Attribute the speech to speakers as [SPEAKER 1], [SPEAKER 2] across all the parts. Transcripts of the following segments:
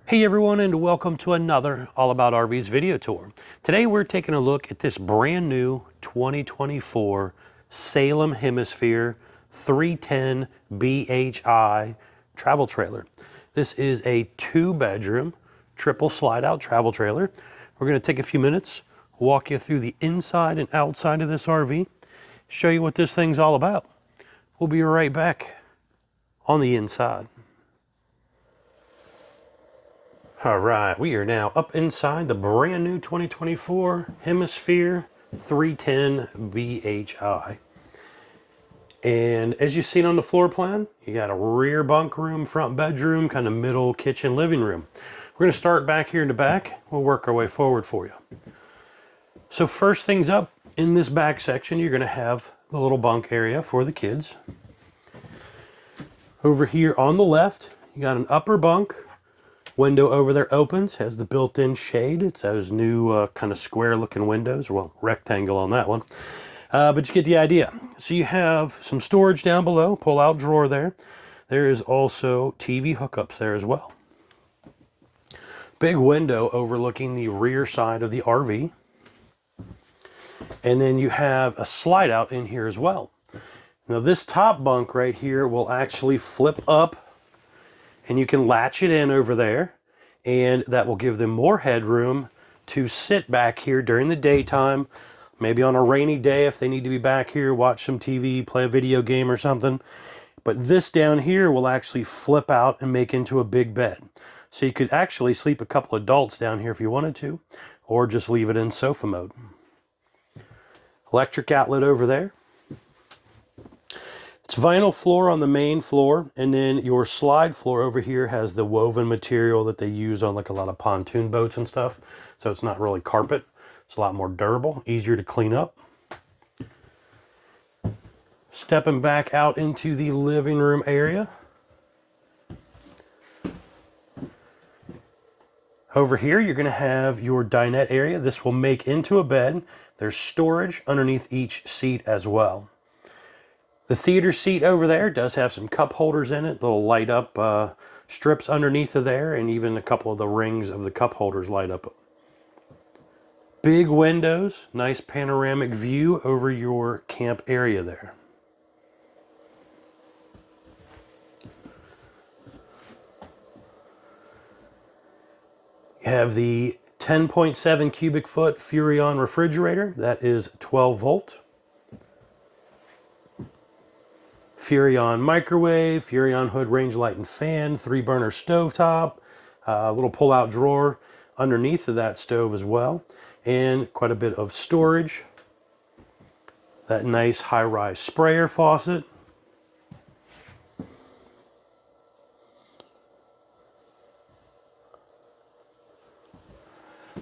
[SPEAKER 1] Hey everyone, and welcome to another All About RVs video tour. Today we're taking a look at this brand new 2024 SALEM HEMISPHERE 310 BHI travel trailer. This is a 2-bedroom triple slide out travel trailer. We're going to take a few minutes, walk you through the inside and outside of this RV, show you what this thing's all about. We'll be right back on the inside. All right, we are now up inside the brand new 2024 HEMISPHERE 310 BHI. And as you've seen on the floor plan, you got a rear bunk room, front bedroom, kind of middle kitchen, living room. We're going to start back here in the back. We'll work our way forward for you. So first things up, in this back section, you're going to have the little bunk area for the kids. Over here on the left, you got an upper bunk. Window over there opens, has the built-in shade. It's those new kind of square looking windows, well, rectangle on that one. But you get the idea. So you have some storage down below, pull out drawer there. There is also TV hookups there as well. Big window overlooking the rear side of the RV. And then you have a slide out in here as well. Now this top bunk right here will actually flip up, and you can latch it in over there, and that will give them more headroom to sit back here during the daytime, maybe on a rainy day if they need to be back here, watch some TV, play a video game or something. But this down here will actually flip out and make into a big bed. So you could actually sleep a couple adults down here if you wanted to, or just leave it in sofa mode. Electric outlet over there. It's vinyl floor on the main floor, and then your slide floor over here has the woven material that they use on like a lot of pontoon boats and stuff. So it's not really carpet. It's a lot more durable, easier to clean up. Stepping back out into the living room area. Over here, you're going to have your dinette area. This will make into a bed. There's storage underneath each seat as well. The theater seat over there does have some cup holders in it. Little light up strips underneath of there, and even a couple of the rings of the cup holders light up. Big windows, nice panoramic view over your camp area there. You have the 10.7 cubic foot Furrion refrigerator. That is 12 volt. Furrion microwave, Furrion hood range light and fan, 3-burner stovetop, a little pull-out drawer underneath of that stove as well, and quite a bit of storage. That nice high-rise sprayer faucet.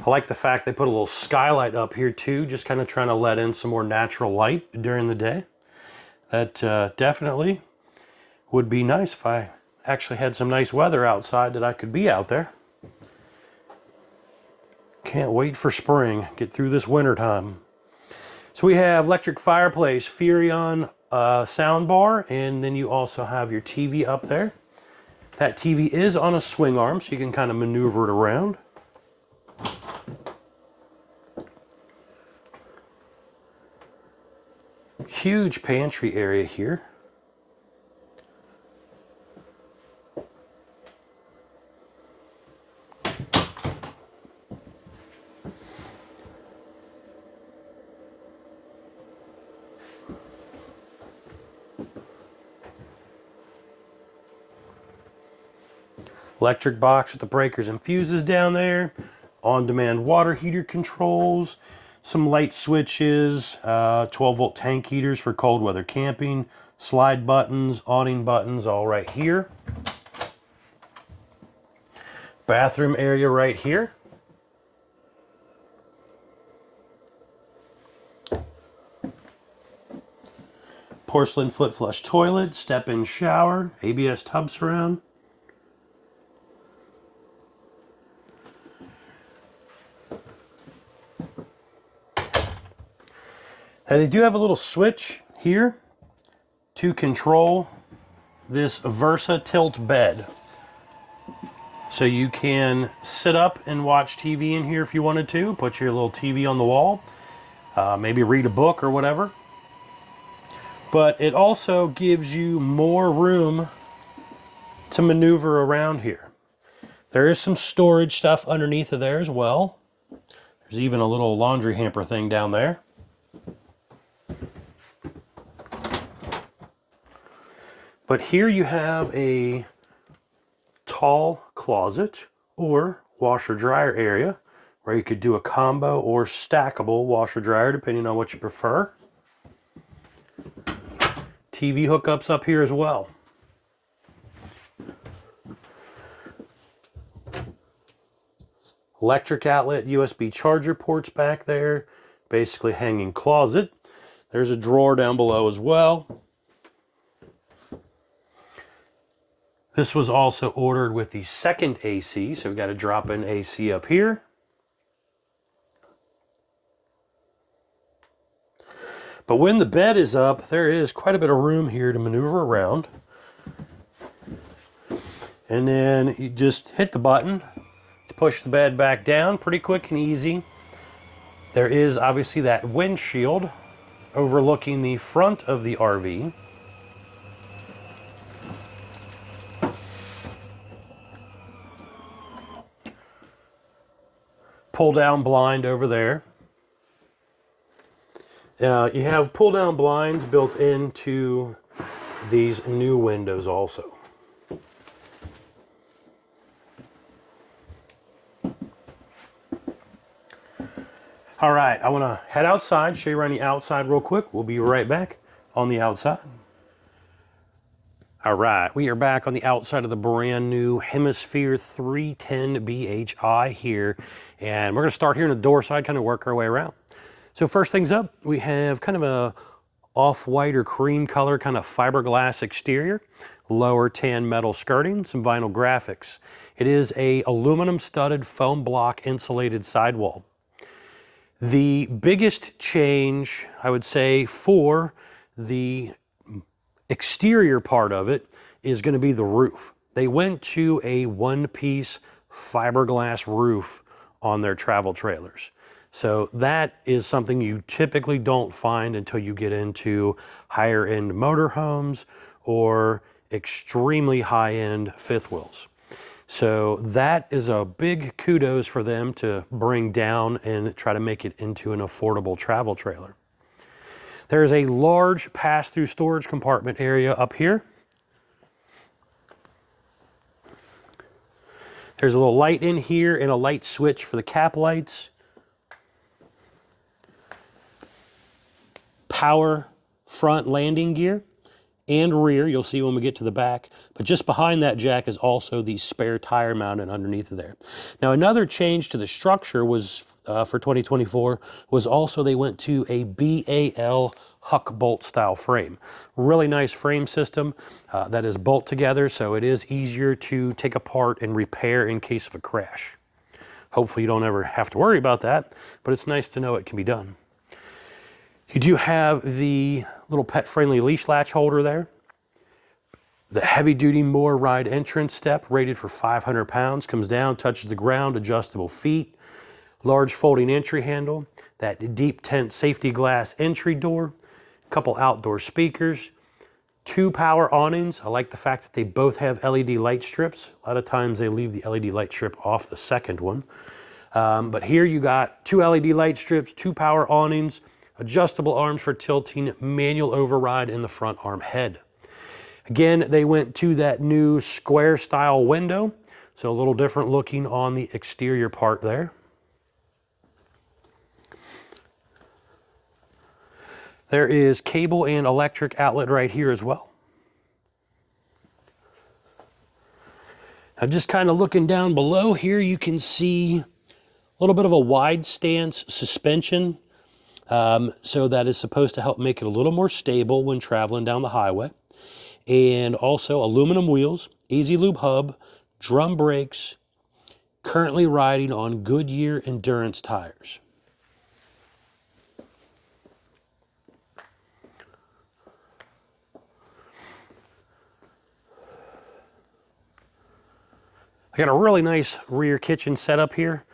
[SPEAKER 1] I like the fact they put a little skylight up here too, just kind of trying to let in some more natural light during the day. That definitely would be nice if I actually had some nice weather outside that I could be out there. Can't wait for spring, get through this winter time. So we have electric fireplace, Furrion sound bar, and then you also have your TV up there. That TV is on a swing arm, so you can kind of maneuver it around. Huge pantry area here. Electric box with the breakers and fuses down there. On-demand water heater controls. Some light switches, 12-volt tank heaters for cold weather camping, slide buttons, awning buttons, all right here. Bathroom area right here. Porcelain foot flush toilet, step-in shower, ABS tub surround. Now they do have a little switch here to control this Versa tilt bed. So you can sit up and watch TV in here if you wanted to. Put your little TV on the wall. Maybe read a book or whatever. But it also gives you more room to maneuver around here. There is some storage stuff underneath of there as well. There's even a little laundry hamper thing down there. But here you have a tall closet or washer dryer area where you could do a combo or stackable washer dryer depending on what you prefer. TV hookups up here as well. Electric outlet, USB charger ports back there. Basically hanging closet. There's a drawer down below as well. This was also ordered with the second AC, so we've got a drop-in AC up here. But when the bed is up, there is quite a bit of room here to maneuver around. And then you just hit the button to push the bed back down, pretty quick and easy. There is obviously that windshield overlooking the front of the RV. Pull down blind over there. You have pull down blinds built into these new windows also. All right, I want to head outside, show you around the outside real quick. We'll be right back on the outside. All right, we are back on the outside of the brand new Hemisphere 310 BHI here. And we're gonna start here in the door side, kind of work our way around. So first things up, we have kind of a off-white or cream color, kind of fiberglass exterior, lower tan metal skirting, some vinyl graphics. It is a aluminum studded foam block insulated sidewall. The biggest change, I would say, for the exterior part of it is going to be the roof. They went to a one-piece fiberglass roof on their travel trailers. So that is something you typically don't find until you get into higher end motorhomes or extremely high end fifth wheels. So that is a big kudos for them to bring down and try to make it into an affordable travel trailer. There is a large pass-through storage compartment area up here. There's a little light in here and a light switch for the cap lights. Power front landing gear and rear, you'll see when we get to the back. But just behind that jack is also the spare tire mounted underneath of there. Now another change to the structure was for 2024 was also they went to a BAL huck bolt style frame. Really nice frame system that is bolt together, so it is easier to take apart and repair in case of a crash. Hopefully you don't ever have to worry about that, but it's nice to know it can be done. You do have the little pet-friendly leash latch holder there. The heavy-duty Moore ride entrance step rated for 500 pounds comes down, touches the ground, adjustable feet. Large folding entry handle, that deep tent safety glass entry door, a couple outdoor speakers, 2 power awnings. I like the fact that they both have LED light strips. A lot of times they leave the LED light strip off the second one. But here you got 2 LED light strips, 2 power awnings, adjustable arms for tilting, manual override in the front arm head. Again, they went to that new square style window, so a little different looking on the exterior part there. There is cable and electric outlet right here as well. Now just kind of looking down below here, you can see a little bit of a wide stance suspension. So that is supposed to help make it a little more stable when traveling down the highway. And also aluminum wheels, easy lube hub, drum brakes, currently riding on Goodyear Endurance tires. I got a really nice rear kitchen setup here.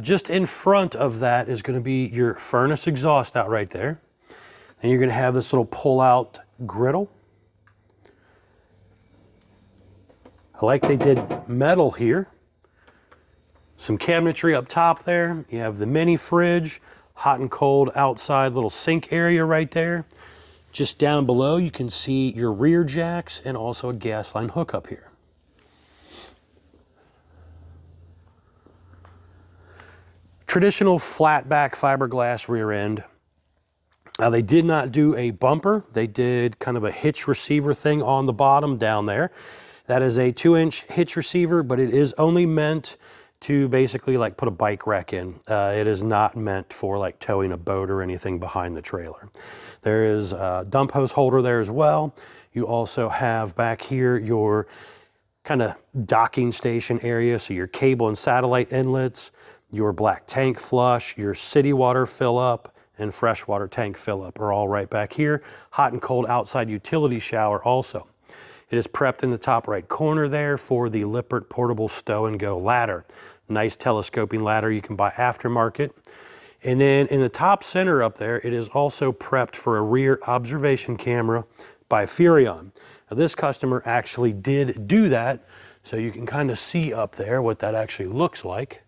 [SPEAKER 1] Just in front of that is going to be your furnace exhaust out right there. And you're going to have this little pull-out griddle. I like they did metal here. Some cabinetry up top there. You have the mini fridge, hot and cold outside little sink area right there. Just down below you can see your rear jacks and also a gas line hookup here. Traditional flat back fiberglass rear end. They did not do a bumper. They did kind of a hitch receiver thing on the bottom down there. That is a 2-inch hitch receiver, but it is only meant to basically like put a bike rack in. It is not meant for like towing a boat or anything behind the trailer. There is a dump hose holder there as well. You also have back here your kind of docking station area, so your cable and satellite inlets, your black tank flush, your city water fill up, and freshwater tank fill up are all right back here. Hot and cold outside utility shower also. It is prepped in the top right corner there for the Lippert portable stow and go ladder. Nice telescoping ladder you can buy aftermarket. And then in the top center up there, it is also prepped for a rear observation camera by Furrion. Now this customer actually did do that, so you can kind of see up there what that actually looks like.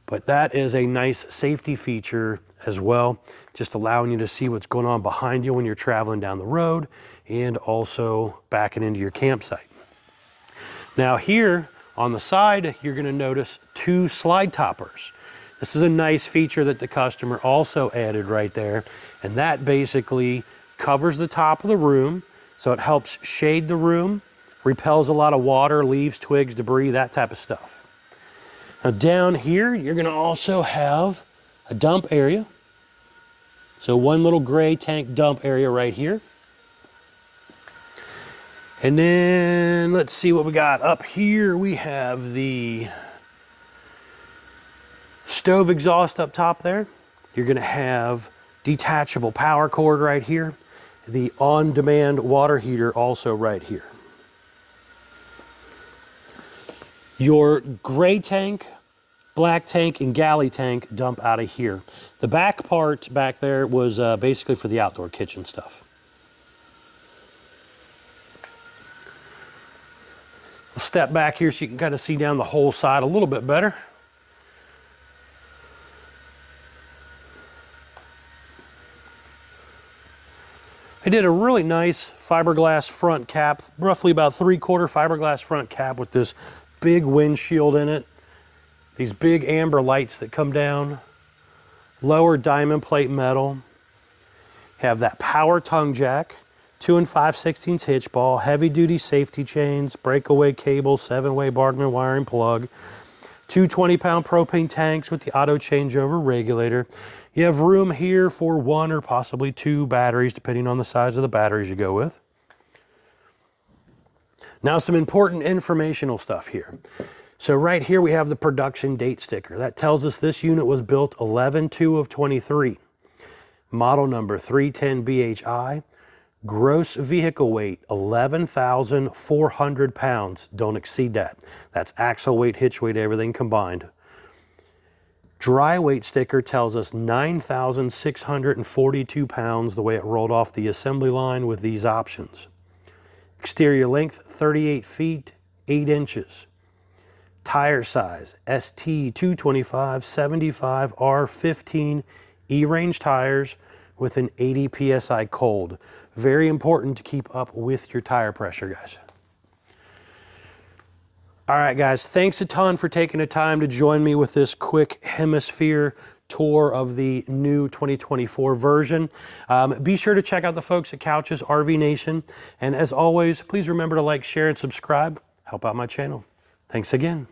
[SPEAKER 1] But that is a nice safety feature as well, just allowing you to see what's going on behind you when you're traveling down the road and also backing into your campsite. Now here on the side, you're going to notice 2 slide toppers. This is a nice feature that the customer also added right there, and that basically covers the top of the room, so it helps shade the room, repels a lot of water, leaves, twigs, debris, that type of stuff. Now down here, you're going to also have a dump area. So one little gray tank dump area right here. And then let's see what we got. Up here we have the stove exhaust up top there. You're going to have detachable power cord right here. The on-demand water heater also right here. Your gray tank, black tank, and galley tank dump out of here. The back part back there was basically for the outdoor kitchen stuff. I'll step back here so you can kind of see down the whole side a little bit better. I did a really nice fiberglass front cap, roughly about 3/4 fiberglass front cap with this big windshield in it. These big amber lights that come down. Lower diamond plate metal. Have that power tongue jack. 2 5/16 hitch ball. Heavy duty safety chains. Breakaway cable. 7-way Bargman wiring plug. 2 20-pound propane tanks with the auto changeover regulator. You have room here for 1 or possibly 2 batteries, depending on the size of the batteries you go with. Now some important informational stuff here. So right here we have the production date sticker. That tells us this unit was built 11/2/23. Model number 310 BHI. Gross vehicle weight 11,400 pounds. Don't exceed that. That's axle weight, hitch weight, everything combined. Dry weight sticker tells us 9,642 pounds the way it rolled off the assembly line with these options. Exterior length 38 feet 8 inches. Tire size ST 225/75 R15 E-range tires with an 80 PSI cold. Very important to keep up with your tire pressure, guys. All right, guys, thanks a ton for taking the time to join me with this quick Hemisphere tour of the new 2024 version. Be sure to check out the folks at Couch's RV Nation. And as always, please remember to like, share, and subscribe. Help out my channel. Thanks again.